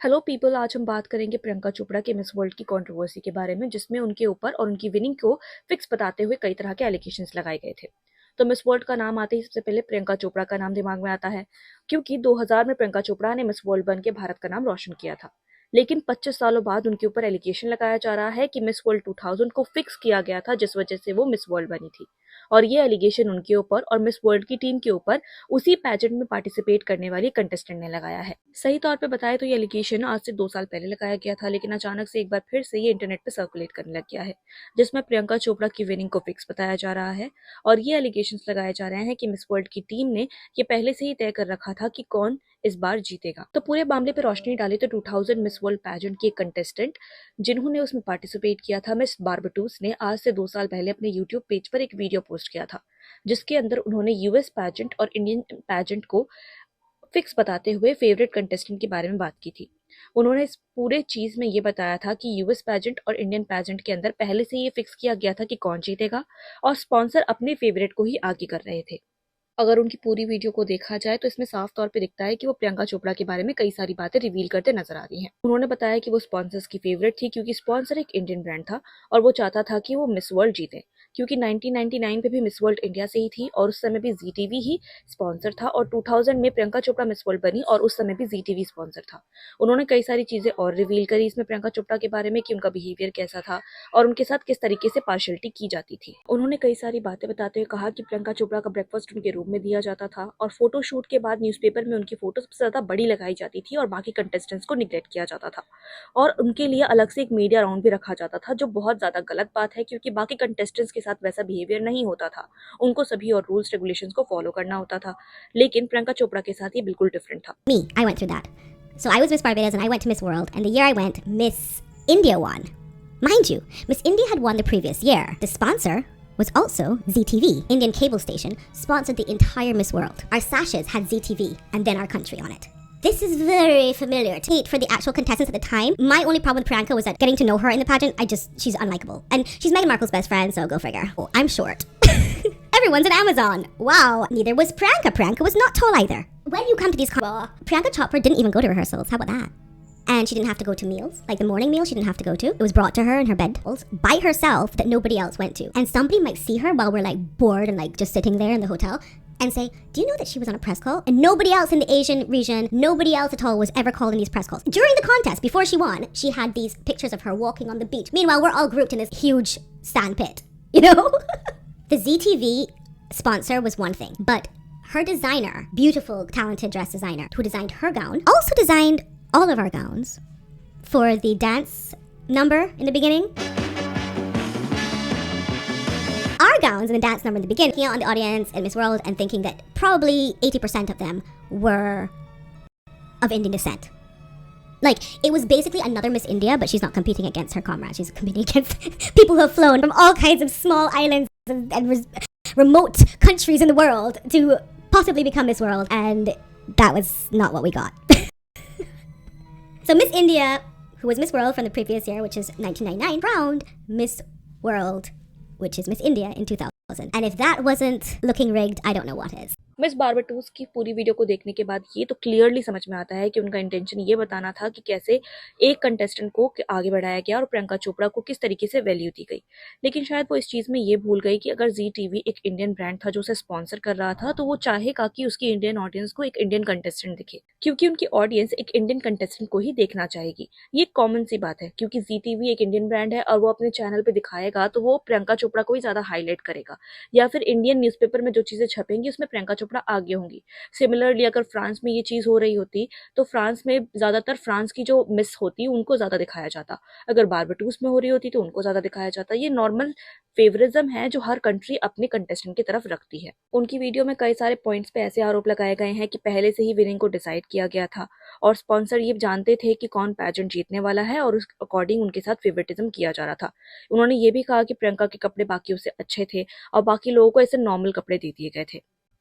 Hello people, आज हम बात करेंगे प्रियंका चोपड़ा के मिस वर्ल्ड की कंट्रोवर्सी के बारे में, जिसमें उनके ऊपर और उनकी विनिंग को फिक्स बताते हुए कई तरह के एलिगेशंस लगाए गए थे। तो मिस वर्ल्ड का नाम आते ही सबसे पहले प्रियंका चोपड़ा का नाम दिमाग में आता है, क्योंकि 2000 में प्रियंका चोपड़ा ने मिस वर्ल्ड बन के भारत का नाम रोशन किया था। लेकिन 25 सालों बाद उनके ऊपर एलिगेशन लगाया जा रहा है कि मिस वर्ल्ड 2000 को फिक्स किया गया था, जिस वजह से वो मिस वर्ल्ड बनी थी। और ये एलिगेशन उनके ऊपर और मिस वर्ल्ड की टीम के ऊपर उसी पैजेंट में पार्टिसिपेट करने वाली कंटेस्टेंट ने लगाया है। सही तौर पे बताएं तो ये एलिगेशन आज से 2 साल पहले लगाया गया था, लेकिन अचानक से एक बार फिर से ये इंटरनेट पे सर्कुलेट करने लग गया है, जिसमें प्रियंका चोपड़ा की विनिंग को फिक्स बताया जा रहा है। और ये एलिगेशंस लगाए जा रहे हैं कि मिस वर्ल्ड की टीम ने ये पहले से ही तय कर रखा था कि कौन इस बार जीतेगा। तो पूरे मामले पे रोशनी डाली तो 2000 मिस वर्ल्ड पैजेंट की एक कंटेस्टेंट जिन्होंने उसमें पार्टिसिपेट किया था, मिस बारबटूस ने आज से 2 साल पहले अपने यूट्यूब पेज पर एक वीडियो पोस्ट किया था, जिसके अंदर उन्होंने यूएस पैजेंट और इंडियन पैजेंट को फिक्स बताते हुए फेवरेट कंटेस्टेंट के बारे में बात की थी। उन्होंने इस पूरे चीज में ये बताया था कि यूएस पैजेंट और इंडियन पैजेंट के अंदर पहले से ये फिक्स किया गया था कि कौन जीतेगा, और स्पॉन्सर अपने फेवरेट को ही आगे कर रहे थे। अगर उनकी पूरी वीडियो को देखा जाए तो इसमें साफ तौर पे दिखता है कि वो प्रियंका चोपड़ा के बारे में कई सारी बातें रिवील करते नजर आ रही हैं। उन्होंने बताया कि वो स्पॉन्सर्स की फेवरेट थी, क्योंकि स्पॉन्सर एक इंडियन ब्रांड था और वो चाहता था कि वो मिस वर्ल्ड जीते, क्योंकि 1999 पे भी मिस वर्ल्ड इंडिया से ही थी और उस समय भी जीटीवी ही स्पॉन्सर था, और 2000 में प्रियंका चोपड़ा मिस वर्ल्ड बनी और उस समय भी जीटीवी स्पॉन्सर था। उन्होंने कई सारी चीजें और रिवील करी इसमें प्रियंका चोपड़ा के बारे में, कि उनका बिहेवियर कैसा था और उनके साथ किस तरीके से पार्शियलिटी की जाती थी। उन्होंने कई सारी बातें बताते हुए कहा कि प्रियंका चोपड़ा का ब्रेकफास्ट उनके रूम में दिया जाता था, और फोटो शूट के बाद न्यूज़पेपर में उनकी फोटो सबसे ज्यादा बड़ी लगाई जाती थी और बाकी कंटेस्टेंट्स को निग्लेक्ट किया जाता था, और उनके लिए अलग से एक मीडिया राउंड भी रखा जाता था, जो बहुत ज्यादा गलत बात है, क्योंकि बाकी कंटेस्टेंट्स के साथ वैसा बिहेवियर नहीं होता था। उनको सभी और रूल्स रेगुलेशंस को फॉलो करना होता था, लेकिन प्रियंका चोपड़ा के साथ ये बिल्कुल डिफरेंट था। Me, I went through that. So I was Miss Barbados and I went to Miss World, and the year I went, Miss India won. Mind you, Miss India had won the previous year. The sponsor was also ZTV. Indian cable station sponsored the entire Miss World. Our sashes had ZTV and then our country on it. This is very familiar to me for the actual contestants at the time. My only problem with Priyanka was that getting to know her in the pageant, she's unlikable. And she's Meghan Markle's best friend, so go figure. Oh, I'm short. Everyone's an Amazon. Wow. Neither was Priyanka. Priyanka was not tall either. When you come to these Priyanka Chopra didn't even go to rehearsals. How about that? And she didn't have to go to meals. Like the morning meal, she didn't have to go to. It was brought to her in her bed by herself that nobody else went to. And somebody might see her while we're like bored and like just sitting there in the hotel and say, do you know that she was on a press call? And nobody else in the Asian region, nobody else at all was ever called in these press calls. During the contest, before she won, she had these pictures of her walking on the beach. Meanwhile, we're all grouped in this huge sand pit, you know? The ZTV sponsor was one thing, but her designer, beautiful, talented dress designer, who designed her gown, also designed all of our gowns for the dance number in the beginning. Our gowns in the dance number in the beginning, on the audience in Miss World and thinking that probably 80% of them were of Indian descent. Like, it was basically another Miss India, but she's not competing against her comrades. She's competing against people who have flown from all kinds of small islands and remote countries in the world to possibly become Miss World, and that was not what we got. So Miss India, who was Miss World from the previous year, which is 1999, crowned Miss World, which is Miss India in 2000. And if that wasn't looking rigged, I don't know what is. Miss Barbados की पूरी video को देखने के बाद ये तो clearly समझ में आता है कि उनका इंटेंशन ये बताना था कि कैसे एक कंटेस्टेंट को आगे बढ़ाया गया और प्रियंका चोपड़ा को किस तरीके से वैल्यू दी गई। लेकिन शायद वो इस चीज़ में ये भूल गई कि अगर जी टीवी एक इंडियन ब्रांड था जो उसे स्पॉन्सर कर रहा था, तो वो चाहेगा कि उसकी इंडियन ऑडियंस को एक इंडियन कंटेस्टेंट दिखे, क्योंकि उनकी ऑडियंस एक इंडियन कंटेस्टेंट को ही देखना चाहेगी। ये कॉमन सी बात है, क्योंकि जी टीवी एक इंडियन ब्रांड है और वो अपने चैनल पर दिखाएगा तो वो प्रियंका चोपड़ा को ही ज़्यादा हाईलाइट करेगा, या फिर इंडियन न्यूज़पेपर में जो चीज़ें छपेंगी उसमें प्रियंका चोपड़ा आगे होंगी। सिमिलरली अगर फ्रांस में ये चीज हो रही होती तो फ्रांस में ज्यादातर फ्रांस की जो मिस होती उनको ज्यादा दिखाया जाता, अगर बारबटूस में हो रही होती तो उनको ज्यादा दिखाया जाता। ये नॉर्मल फेवरिज्म है जो हर कंट्री अपने कंटेस्टेंट की तरफ रखती है। उनकी वीडियो में कई सारे पॉइंट्स पे ऐसे आरोप लगाए गए हैं कि पहले से ही विनिंग को डिसाइड किया गया था और स्पॉन्सर ये जानते थे कि कौन पैजेंट जीतने वाला है और उस अकॉर्डिंग उनके साथ फेवरेटिज्म किया जा रहा था। उन्होंने ये भी कहा कि प्रियंका के कपड़े बाकियों से अच्छे थे और बाकी लोगों को ऐसे नॉर्मल कपड़े दे दिए गए थे,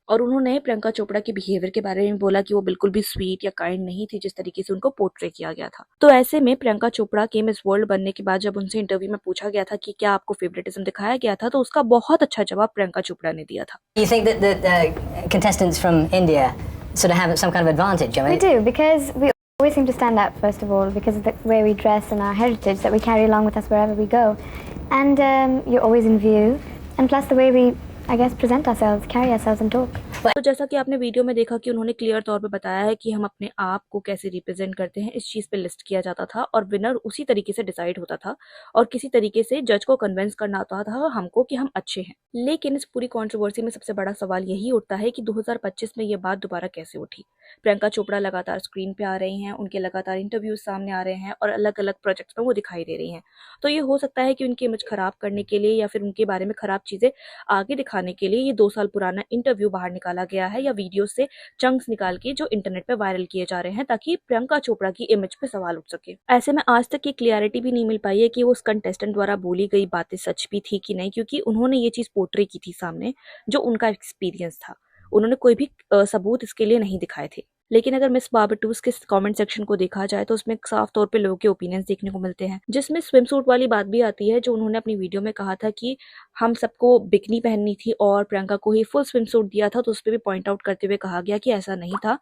और उन्होंने प्रियंका चोपड़ा के बिहेवियर के बारे में बोला कि वो बिल्कुल भी स्वीट या काइंड नहीं थी जिस तरीके से उनको पोर्ट्रे किया गया था। तो ऐसे में प्रियंका चोपड़ा के मिस वर्ल्ड बनने के बाद जब उनसे इंटरव्यू में पूछा गया था कि क्या आपको फेवरेटिज्म दिखाया गया था, तो उसका बहुत अच्छा जवाब प्रियंका चोपड़ा ने दिया था। You think that contestants from India sort of have some kind of advantage? I mean, We do, because we always seem to stand out, first of all, because of the way we dress and our heritage that we carry along with us wherever we go. And you're always in view. And plus the way we, I guess, present ourselves, carry ourselves and talk. तो जैसा कि आपने video में देखा कि उन्होंने clear तौर पे बताया है कि हम अपने आप को कैसे रिप्रेजेंट करते हैं, इस चीज़ पे लिस्ट किया जाता था और विनर उसी तरीके से डिसाइड होता था और किसी तरीके से जज को कन्विंस करना होता था हमको कि हम अच्छे हैं। लेकिन इस पूरी कंट्रोवर्सी में सबसे बड़ा सवाल यही उठता है कि 2025 में ये बात दोबारा कैसे उठी। प्रियंका चोपड़ा लगातार स्क्रीन पे आ रही हैं, उनके लगातार इंटरव्यूज सामने आ रहे हैं और अलग अलग प्रोजेक्ट्स में वो दिखाई दे रही हैं। तो ये हो सकता है कि उनकी इमेज खराब करने के लिए या फिर उनके बारे में खराब चीज़ें आगे दिखाने के लिए ये 2 साल पुराना इंटरव्यू बाहर निकाला गया है या वीडियो से चंक्स निकाल के जो इंटरनेट पे वायरल किए जा रहे हैं ताकि प्रियंका चोपड़ा की इमेज पे सवाल उठ सके। ऐसे में आज तक ये क्लियरिटी भी नहीं मिल पाई है कि उस कंटेस्टेंट द्वारा बोली गई बातें सच भी थी कि नहीं, क्योंकि उन्होंने ये चीज़ पोर्ट्रे की थी सामने जो उनका एक्सपीरियंस था। उन्होंने कोई भी सबूत इसके लिए नहीं दिखाए थे। लेकिन अगर मिस बार्बाटोस के कमेंट सेक्शन को देखा जाए तो उसमें साफ तौर पे लोगों के ओपिनियंस देखने को मिलते हैं, जिसमें स्विम सूट वाली बात भी आती है जो उन्होंने अपनी वीडियो में कहा था कि हम सबको बिकनी पहननी थी और प्रियंका को ही फुल स्विम सूट दिया था। तो उस पर भी पॉइंट आउट करते हुए कहा गया कि ऐसा नहीं था,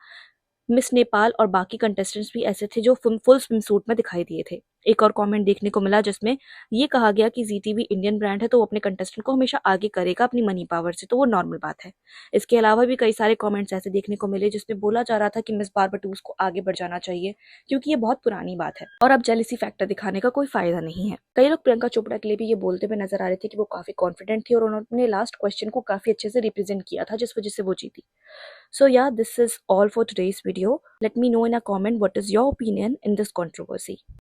मिस नेपाल और बाकी कंटेस्टेंट्स भी ऐसे थे जो फुल स्विम सूट में दिखाई दिए थे। एक और कमेंट देखने को मिला जिसमें ये कहा गया कि जीटीवी इंडियन ब्रांड है तो वो अपने कंटेस्टेंट को हमेशा आगे करेगा अपनी मनी पावर से, तो वो नॉर्मल बात है। इसके अलावा भी कई सारे कमेंट्स ऐसे देखने को मिले जिसमें बोला जा रहा था कि मिस बार्बाटोस को आगे बढ़ जाना चाहिए क्योंकि ये बहुत पुरानी बात है और अब जेलसी फैक्टर दिखाने का कोई फायदा नहीं है। कई लोग प्रियंका चोपड़ा के लिए भी ये बोलते हुए नजर आ रहे थे कि वो काफी कॉन्फिडेंट थी और उन्होंने लास्ट क्वेश्चन को काफी अच्छे से रिप्रेजेंट किया था जिस वजह से वो जीती। So yeah, this is all for today's video. Let me know in a comment what is your opinion in this controversy.